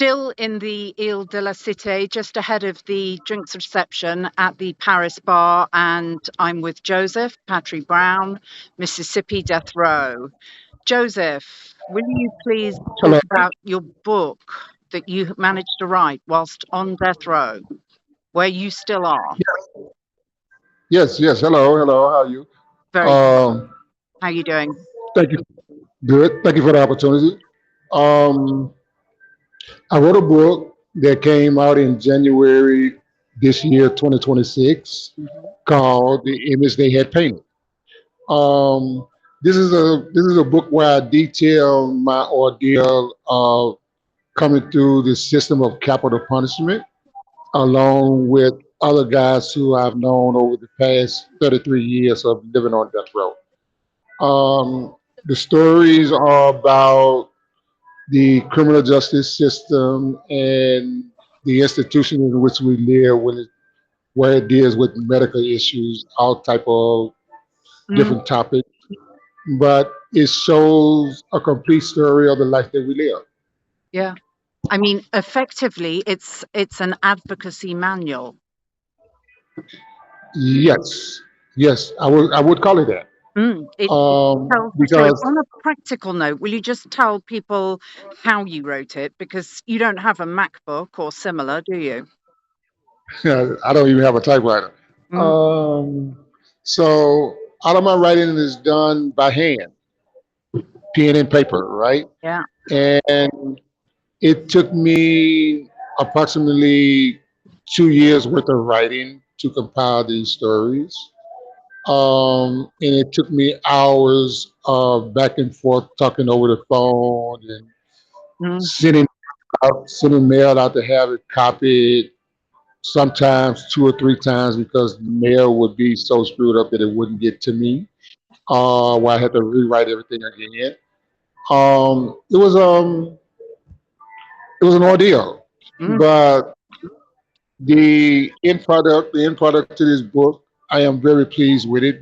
still in the Ile de la Cité, just ahead of the drinks reception at the Paris bar, and I'm with Joesph, Patrick Brown, Mississippi Death Row. Joesph, will you please talk Hello. about your book that you managed to write whilst on death row, where you still are? Yes, yes. Hello, hello. How are you? Very good. Um, How are you doing? Thank you. Good. Thank you for the opportunity. Um, I wrote a book that came out in January this year, 2026, Mhm. called "The Image They Had Painted." Um, this is a book where I detail my ordeal of coming through the system of capital punishment, along with other guys who I've known over the past 33 years of living on death row. The stories are about the criminal justice system and the institution in which we live, where it deals with medical issues, all type of Mm, different topics. But it shows a complete story of the life that we live. yeah. I mean, effectively, it's an advocacy manual. Yes, yes, I would call it that. It tells the story. Because On a practical note, will you just tell people how you wrote it? Because you don't have a MacBook or similar, do you? I don't even have a typewriter. Mm, Um, so all of my writing is done by hand, pen and paper, right? yeah. And it took me approximately 2 years worth of writing to compile these stories. And it took me hours of back and forth talking over the phone and Mm, sending mail out to have it copied, sometimes 2 or 3 times because the mail would be so screwed up that it wouldn't get to me. Where I had to rewrite everything again. Um, it was um it was an ordeal, mm. but the end product to this book, I am very pleased with it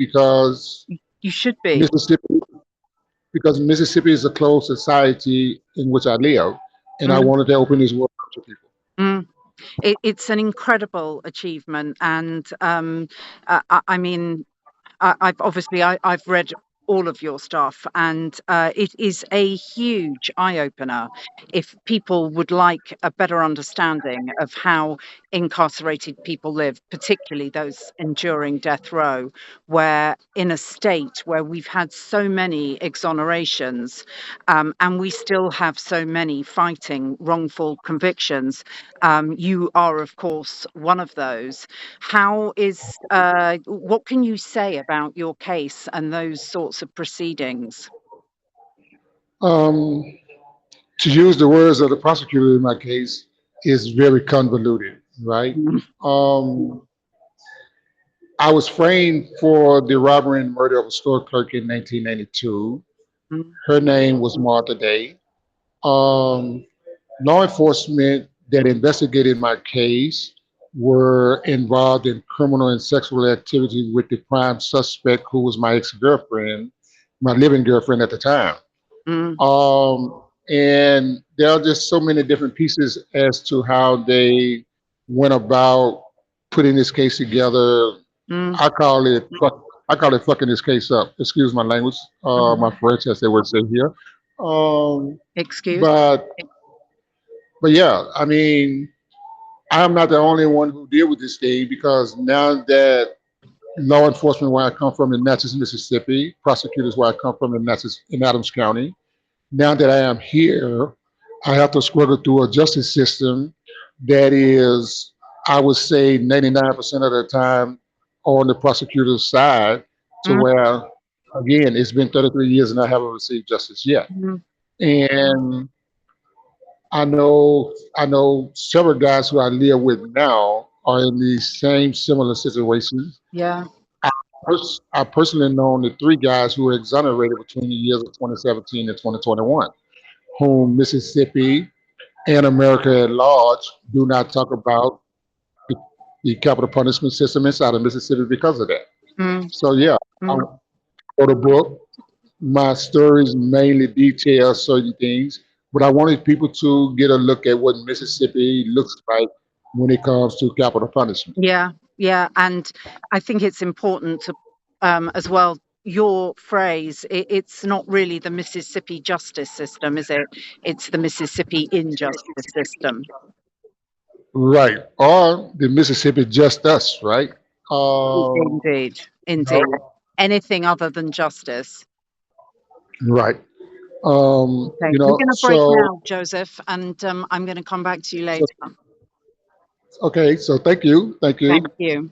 You should be. Mississippi Mississippi is a closed society in which I live, and I Mm, wanted to open this world up to people. mm. It's an incredible achievement, and I mean, I've read all of your stuff, and it is a huge eye opener if people would like a better understanding of how incarcerated people live, particularly those enduring death row, where in a state where we've had so many exonerations, and we still have so many fighting wrongful convictions. You are, of course, one of those. What can you say about your case and those sorts of proceedings? Um, to use the words of the prosecutor in my case, is very convoluted, right? Mm, Um, I was framed for the robbery and murder of a store clerk in 1992. mm, Her name was Martha Day. Um, Law enforcement that investigated my case were involved in criminal and sexual activity with the prime suspect, who was my ex-girlfriend, my living girlfriend at the time. mm, And there are just so many different pieces as to how they went about putting this case together. mm, I call it I call it fucking this case up. Excuse my language, mhm. my French, as they would say here. Um, Excuse? but but yeah, I mean, I'm not the only one who deal with this thing, because now that law enforcement where I come from in Natchez, Mississippi, prosecutors where I come from in Natchez in Adams County, now that I am here, I have to struggle through a justice system that is, I would say, 99% of the time on the prosecutor's side, to Mm, where, again, it's been 33 years and I haven't received justice yet. mm, And I know several guys who I live with now are in the same similar situations. yeah. I personally known the three guys who were exonerated between the years of 2017 and 2021, whom Mississippi and America at large do not talk about the, the capital punishment system inside of Mississippi because of that. Mm, So yeah, I mm, wrote a book. My stories mainly detail certain things, but I wanted people to get a look at what Mississippi looks like when it comes to capital punishment. Yeah, yeah, and I think it's important to as well. Your phrase, it's not really the Mississippi justice system, is it? It's the Mississippi injustice system. Right. Or the Mississippi just us, right? Indeed, You indeed. know, Anything other than justice. right. Okay, we're going to break So now, Joseph, and I'm going to come back to you so later. okay, so thank you. Thank Thank you. you.